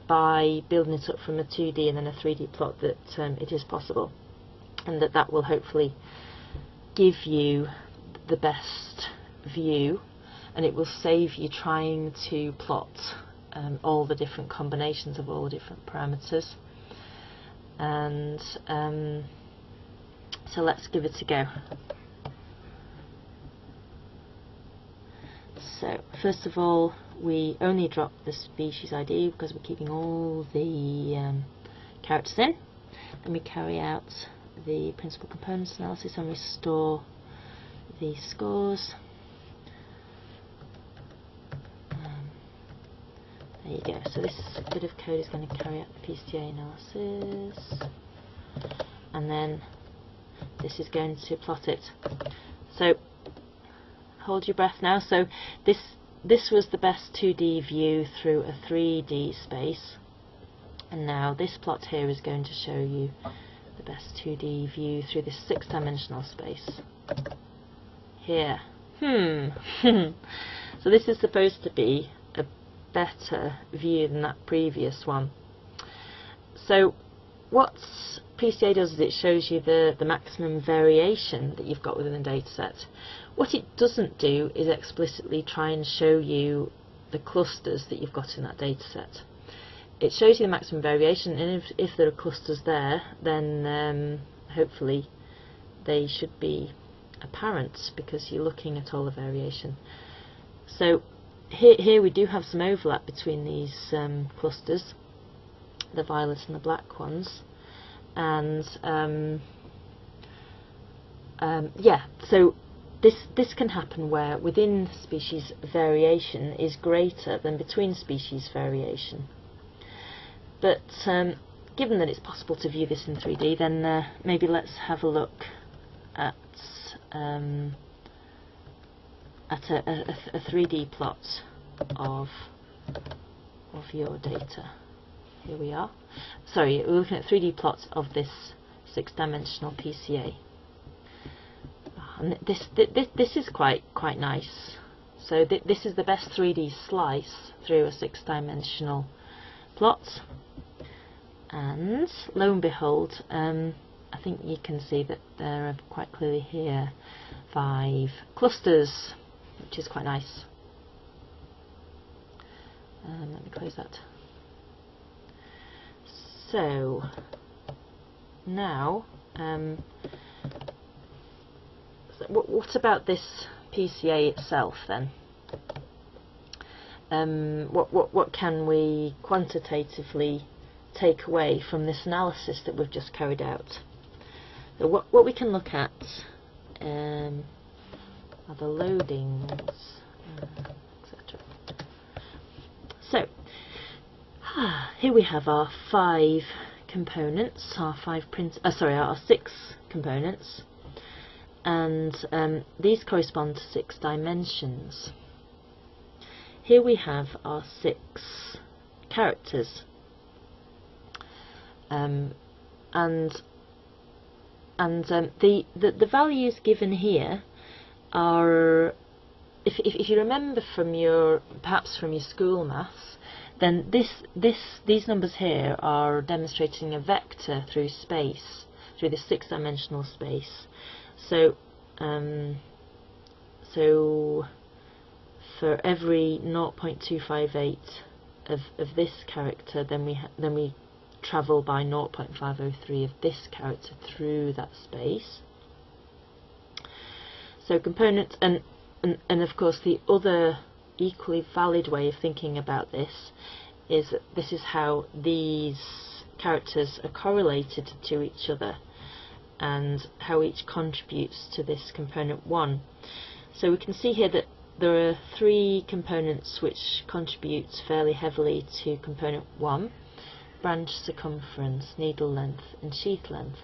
by building it up from a 2D and then a 3D plot that it is possible, and that will hopefully give you the best view, and it will save you trying to plot all the different combinations of all the different parameters. And so let's give it a go. So first of all, we only drop the species ID because we're keeping all the characters in. Then we carry out the principal components analysis and restore the scores. There you go. So this bit of code is going to carry out the PCA analysis, and then this is going to plot it. So hold your breath now. So this was the best 2D view through a 3D space, and now this plot here is going to show you the best 2D view through this 6-dimensional space here. So this is supposed to be a better view than that previous one. So what PCA does is it shows you the maximum variation that you've got within the dataset. What it doesn't do is explicitly try and show you the clusters that you've got in that dataset. It shows you the maximum variation, and if there are clusters there, then hopefully they should be apparent because you're looking at all the variation. So here we do have some overlap between these clusters, the violet and the black ones, and yeah, so this can happen where within species variation is greater than between species variation. But given that it's possible to view this in 3D, then maybe let's have a look at a 3D plot of your data. Here we are. Sorry, we're looking at 3D plots of this 6-dimensional PCA. And this is quite nice. So this is the best 3D slice through a 6-dimensional plot. And lo and behold, I think you can see that there are quite clearly here 5 clusters, which is quite nice. Let me close that. So now, what about this PCA itself then? What can we quantitatively take away from this analysis that we've just carried out? So what we can look at are the loadings, etc. So here we have our 5 components, our 6 components, and these correspond to 6 dimensions. Here we have our 6 characters, and the values given here are, if you remember from perhaps from your school maths, then these numbers here are demonstrating a vector through space, through the 6-dimensional space. So for every 0.258 of this character, then we travel by 0.503 of this character through that space. So components, and of course the other equally valid way of thinking about this is that this is how these characters are correlated to each other and how each contributes to this component 1. So we can see here that there are 3 components which contribute fairly heavily to component 1: branch circumference, needle length and sheath length.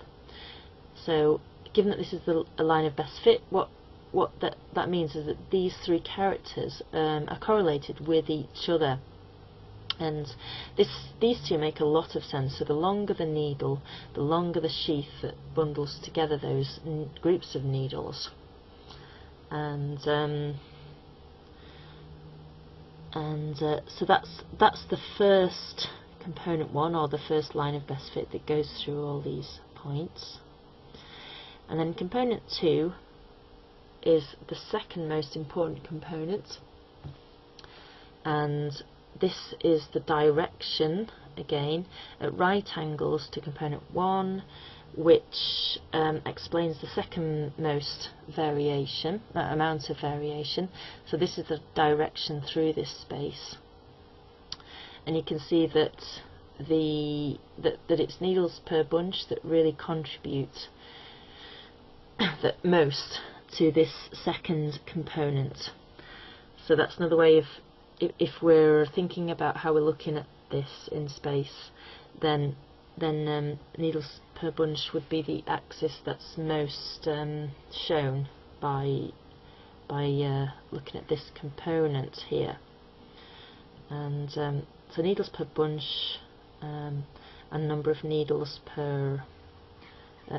So given that this is a line of best fit, what that means is that these 3 characters are correlated with each other, and these 2 make a lot of sense. So the longer the needle, the longer the sheath that bundles together those groups of needles, and so that's the first component 1, or the first line of best fit, that goes through all these points. And then component 2 is the second most important component, and this is the direction, again at right angles to component 1, which explains the second most variation, amount of variation. So this is the direction through this space, and you can see that that it's needles per bunch that really contribute the most to this second component. So that's another way of, if we're thinking about how we're looking at this in space, then needles per bunch would be the axis that's most shown by looking at this component here. And so needles per bunch and number of needles per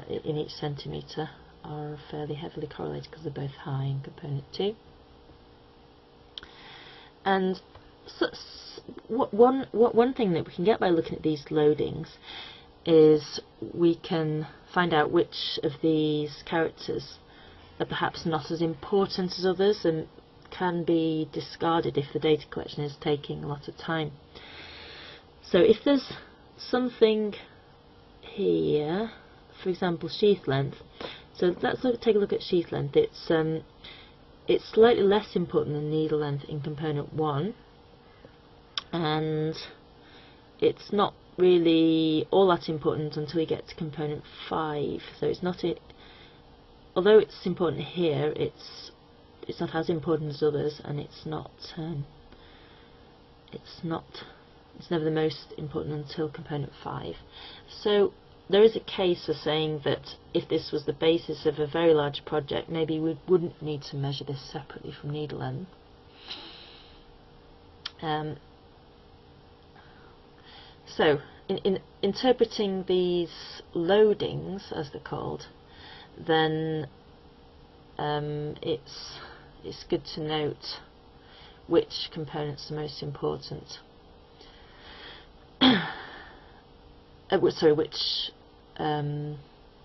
in each centimetre are fairly heavily correlated because they're both high in component 2. And so, one thing that we can get by looking at these loadings is we can find out which of these characters are perhaps not as important as others and can be discarded if the data collection is taking a lot of time. So if there's something here, for example sheath length, so let's take a look at sheath length. It's slightly less important than needle length in component 1, and it's not really all that important until you get to component 5. So it's not although it's important here, it's not as important as others, and it's never the most important until component 5. So there is a case for saying that if this was the basis of a very large project, maybe we wouldn't need to measure this separately from needle length. So in interpreting these loadings, as they're called, then it's good to note which components are most important. Which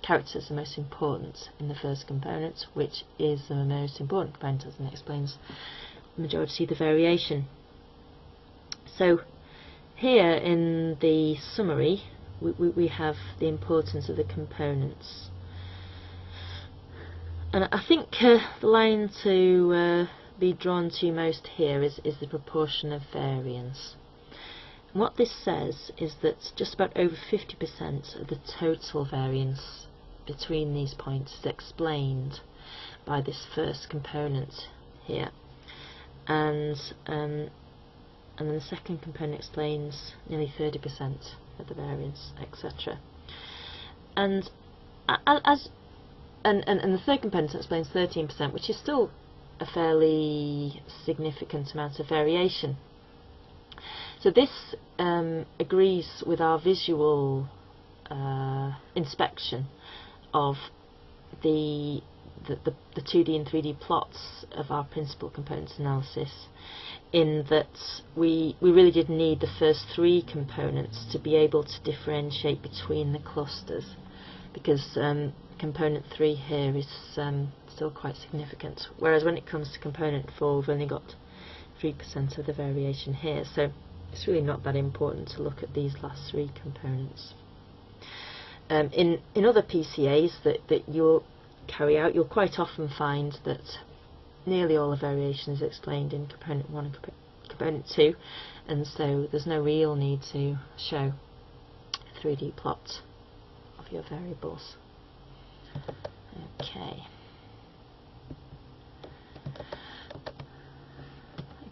characters are most important in the first component, which is the most important component, and it explains the majority of the variation. So here in the summary we have the importance of the components, and I think the line to be drawn to most here is the proportion of variance. And what this says is that just about over 50% of the total variance between these points is explained by this first component here, and then the second component explains nearly 30% of the variance, etc. And the third component explains 13%, which is still a fairly significant amount of variation. So this agrees with our visual inspection of the 2D and 3D plots of our principal components analysis, in that we really did need the first 3 components to be able to differentiate between the clusters, because component 3 here is still quite significant, whereas when it comes to component 4 we've only got 3% of the variation here. So it's really not that important to look at these last 3 components. In other PCAs that you'll carry out, you'll quite often find that nearly all the variation is explained in component 1 and component 2, and so there's no real need to show a 3D plot of your variables.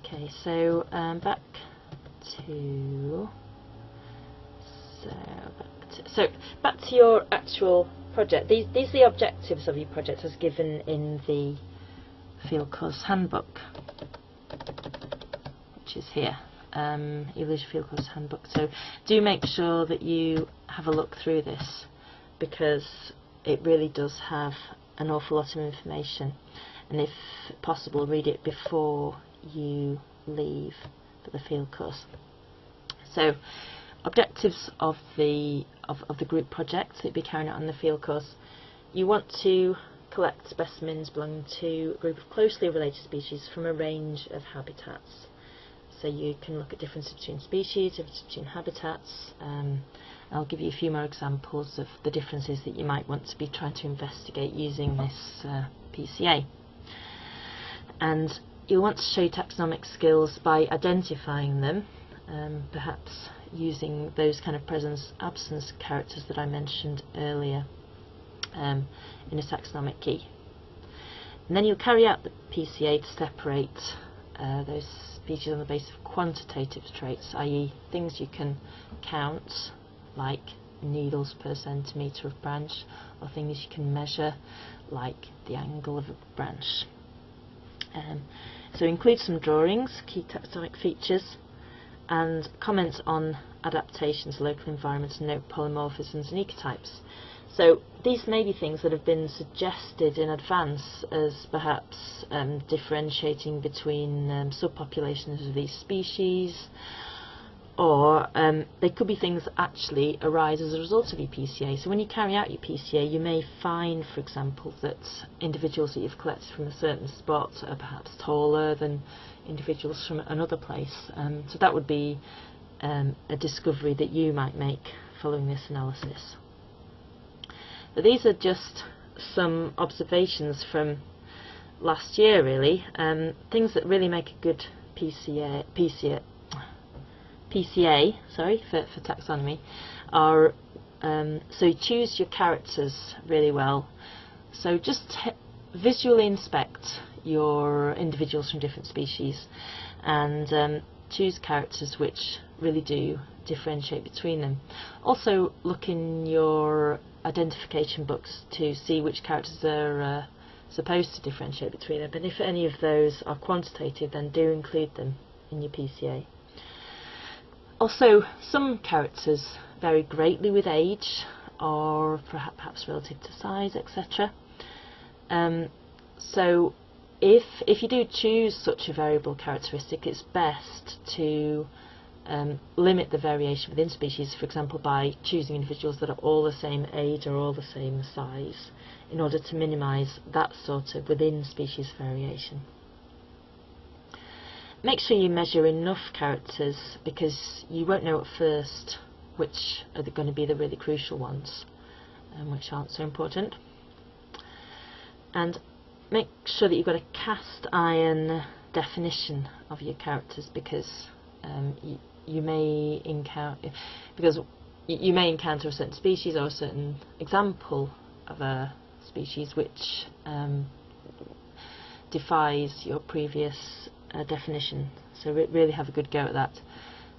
Okay, so back to your actual project. These are the objectives of your project as given in the Field Course Handbook, which is here, Evolution Field Course Handbook. So do make sure that you have a look through this, because it really does have an awful lot of information, and if possible read it before you leave for the field course. So objectives of the group project that you'll be carrying out on the field course: you want to collect specimens belonging to a group of closely related species from a range of habitats. So you can look at differences between species, differences between habitats. I'll give you a few more examples of the differences that you might want to be trying to investigate using this PCA. And you'll want to show your taxonomic skills by identifying them, perhaps using those kind of presence-absence characters that I mentioned earlier in a taxonomic key. And then you'll carry out the PCA to separate those species on the basis of quantitative traits, i.e. things you can count, like needles per centimetre of branch, or things you can measure, like the angle of a branch. So include some drawings, key taxonomic features, and comments on adaptations, local environments, and note polymorphisms and ecotypes. So these may be things that have been suggested in advance as perhaps differentiating between subpopulations of these species, or they could be things that actually arise as a result of your PCA. So when you carry out your PCA, you may find, for example, that individuals that you've collected from a certain spot are perhaps taller than individuals from another place. So that would be a discovery that you might make following this analysis. But these are just some observations from last year, really. Things that really make a good PCA for taxonomy are, so you choose your characters really well. So just visually inspect your individuals from different species and choose characters which really do differentiate between them. Also look in your identification books to see which characters are supposed to differentiate between them, and if any of those are quantitative, then do include them in your PCA. Also, some characters vary greatly with age, or perhaps relative to size, etc. So if you do choose such a variable characteristic, it's best to limit the variation within species, for example by choosing individuals that are all the same age or all the same size, in order to minimise that sort of within species variation. Make sure you measure enough characters, because you won't know at first which are going to be the really crucial ones and which aren't so important. And make sure that you've got a cast iron definition of your characters, because you may encounter a certain species or a certain example of a species which defies your previous definition. So really have a good go at that.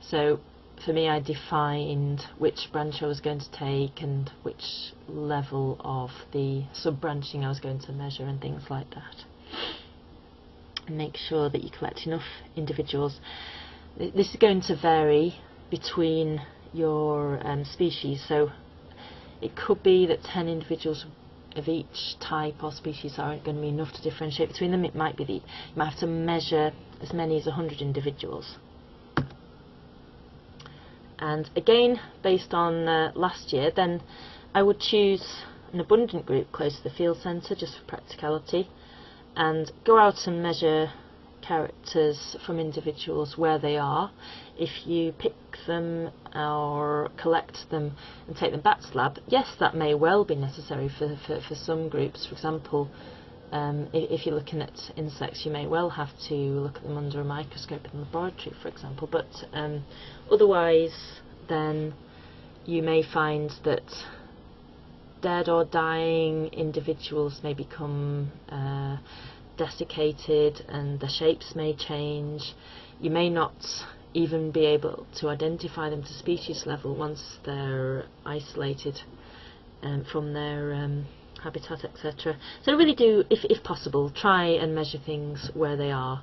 So for me, I defined which branch I was going to take and which level of the sub-branching I was going to measure and things like that. And make sure that you collect enough individuals. This is going to vary between your species, so it could be that 10 individuals of each type or species aren't going to be enough to differentiate between them. It might be that you might have to measure as many as 100 individuals. And again, based on last year, then I would choose an abundant group close to the field centre, just for practicality, and go out and measure characters from individuals where they are. If you pick them or collect them and take them back to the lab, yes, that may well be necessary for some groups. For example, if you're looking at insects, you may well have to look at them under a microscope in the laboratory, for example, but otherwise then you may find that dead or dying individuals may become desiccated and the shapes may change. You may not even be able to identify them to species level once they're isolated from their habitat, etc. So really do, if possible, try and measure things where they are,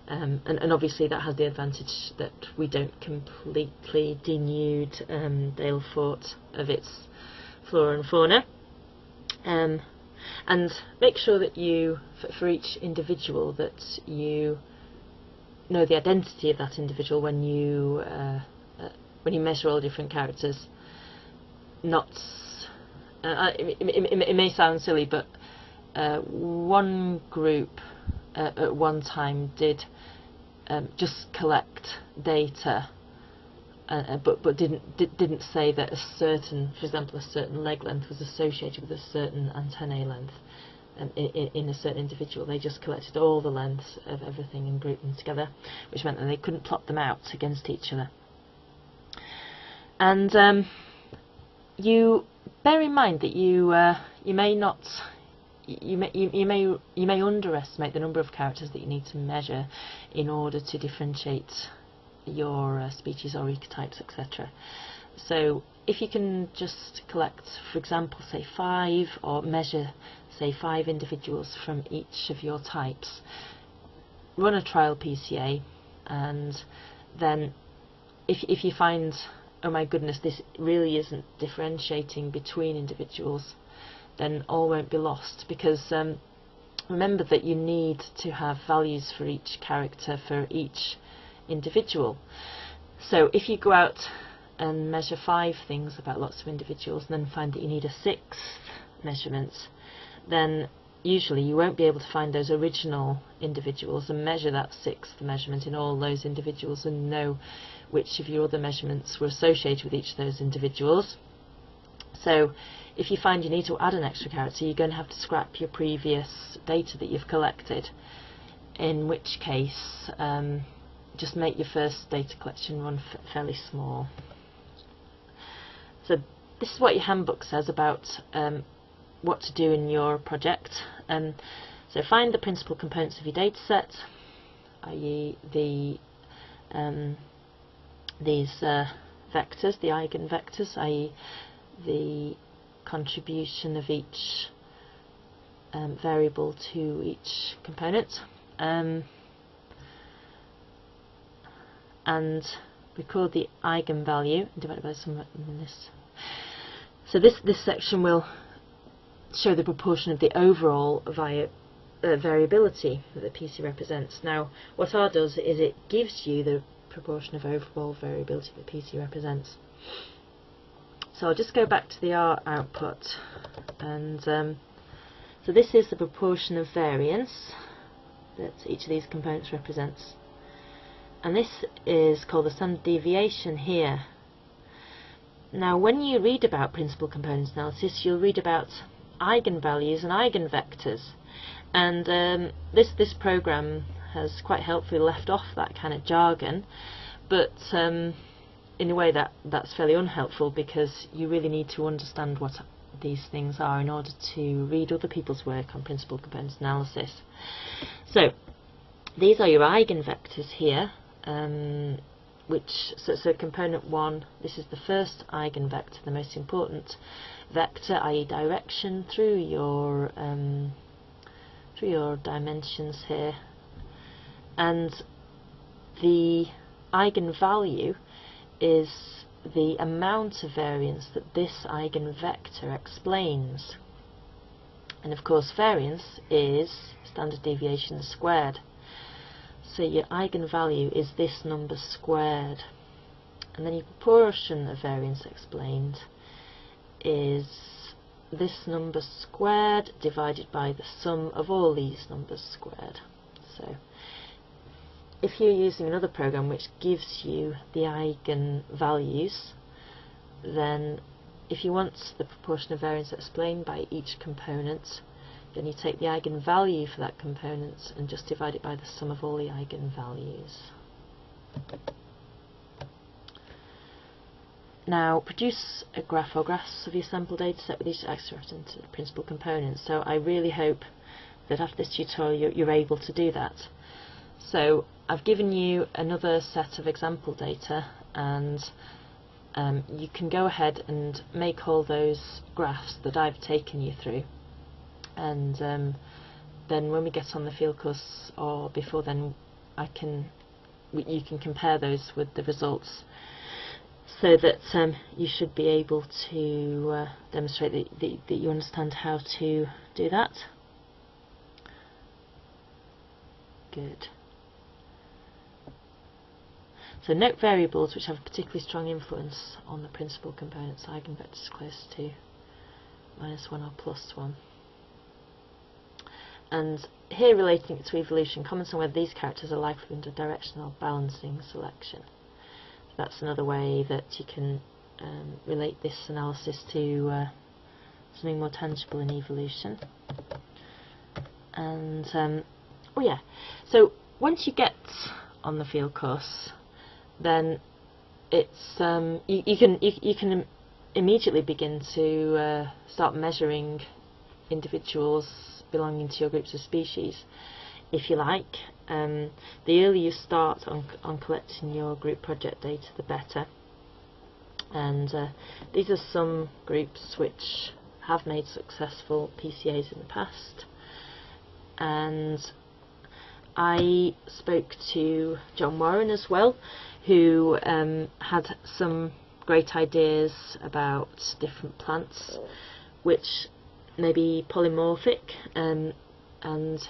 and obviously that has the advantage that we don't completely denude Dale Fort of its flora and fauna. And make sure that you, for each individual, that you know the identity of that individual when you measure all different characters. Not it may sound silly, but one group at one time did just collect data, but didn't say that a certain, for example, a certain leg length was associated with a certain antennae length in a certain individual. They just collected all the lengths of everything and grouped them together, which meant that they couldn't plot them out against each other. And you bear in mind that you may underestimate the number of characters that you need to measure in order to differentiate your species or ecotypes, etc. So if you can just collect, for example, say 5, or measure say 5 individuals from each of your types, run a trial PCA, and then if you find, oh my goodness, this really isn't differentiating between individuals, then all won't be lost, because remember that you need to have values for each character for each individual. So if you go out and measure 5 things about lots of individuals and then find that you need a 6th measurement, then usually you won't be able to find those original individuals and measure that 6th measurement in all those individuals and know which of your other measurements were associated with each of those individuals. So if you find you need to add an extra character, you're going to have to scrap your previous data that you've collected, in which case just make your first data collection run fairly small. So this is what your handbook says about what to do in your project. So find the principal components of your data set, i.e. these vectors, the eigenvectors, i.e. the contribution of each variable to each component, and record the eigenvalue divided by some in this. So this section will show the proportion of the overall variability that the PC represents. Now, what R does is it gives you the proportion of overall variability that PC represents. So I'll just go back to the R output, and so this is the proportion of variance that each of these components represents, and this is called the standard deviation here. Now when you read about principal components analysis, you'll read about eigenvalues and eigenvectors, and this program has quite helpfully left off that kind of jargon, but in a way that's fairly unhelpful, because you really need to understand what these things are in order to read other people's work on principal components analysis. So these are your eigenvectors here, so component 1, this is the first eigenvector, the most important vector, i.e. direction through your dimensions here, and the eigenvalue is the amount of variance that this eigenvector explains, and of course variance is standard deviation squared. So your eigenvalue is this number squared, and then your proportion of variance explained is this number squared divided by the sum of all these numbers squared. So if you're using another program which gives you the eigenvalues, then if you want the proportion of variance explained by each component, then you take the eigenvalue for that component and just divide it by the sum of all the eigenvalues. Now produce a graph or graphs of your sample data set with each axis representing the principal components. So I really hope that after this tutorial you're able to do that. So I've given you another set of example data, and you can go ahead and make all those graphs that I've taken you through, and then when we get on the field course or before then, you can compare those with the results, so that you should be able to demonstrate that you understand how to do that. Good. So note variables which have a particularly strong influence on the principal component's eigenvectors close to -1 or +1. And here, relating it to evolution, comments on whether these characters are likely under directional balancing selection. So that's another way that you can relate this analysis to something more tangible in evolution. And oh yeah, so once you get on the field course, then it's you can immediately begin to start measuring individuals belonging to your groups of species, if you like. The earlier you start on collecting your group project data, the better. And these are some groups which have made successful PCAs in the past. And I spoke to John Warren as well, who had some great ideas about different plants which may be polymorphic, and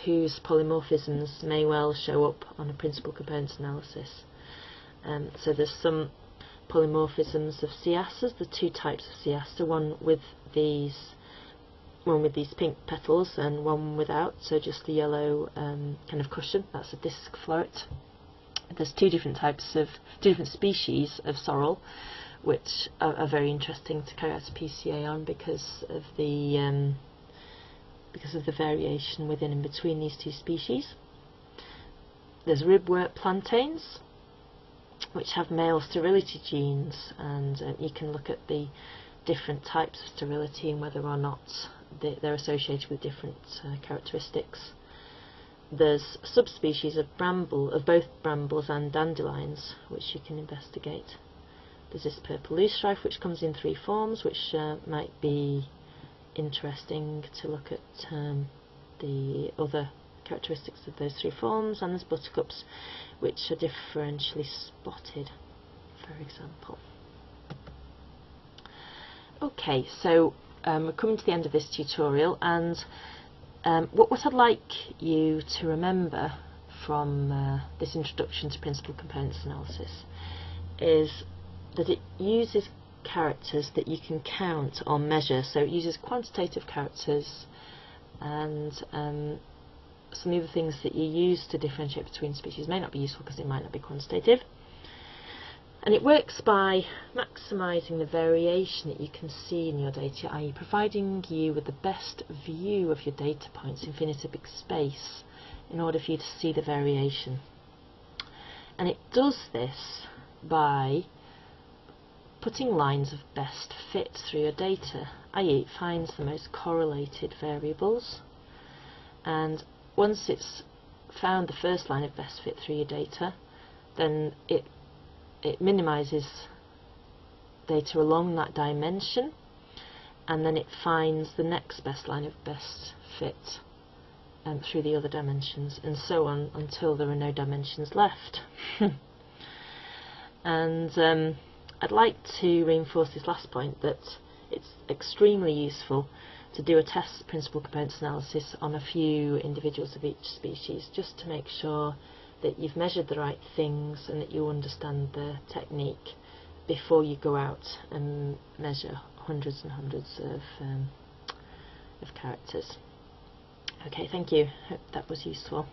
whose polymorphisms may well show up on a principal components analysis. So there's some polymorphisms of Ceaster, the two types of Ceaster, one with these pink petals and one without, so just the yellow kind of cushion. That's a disc floret. There's two different species of sorrel, which are very interesting to carry out a PCA on because of the variation within and between these two species. There's ribwort plantains, which have male sterility genes, and you can look at the different types of sterility and whether or not they're associated with different characteristics. There's subspecies of both brambles and dandelions, which you can investigate. There's this purple loosestrife, which comes in 3 forms, which might be interesting to look at the other characteristics of those 3 forms. And there's buttercups, which are differentially spotted, for example. Okay, so we're coming to the end of this tutorial, and what I'd like you to remember from this introduction to principal components analysis is that it uses characters that you can count or measure. So it uses quantitative characters, and some of the things that you use to differentiate between species may not be useful because it might not be quantitative. And it works by maximising the variation that you can see in your data, i.e. providing you with the best view of your data points in phenotypic space in order for you to see the variation. And it does this by putting lines of best fit through your data, i.e. it finds the most correlated variables, and once it's found the first line of best fit through your data, then it minimises data along that dimension, and then it finds the next best line of best fit through the other dimensions, and so on until there are no dimensions left. And I'd like to reinforce this last point, that it's extremely useful to do a test principal components analysis on a few individuals of each species, just to make sure that you've measured the right things and that you understand the technique before you go out and measure hundreds and hundreds of characters. Okay, thank you. Hope that was useful.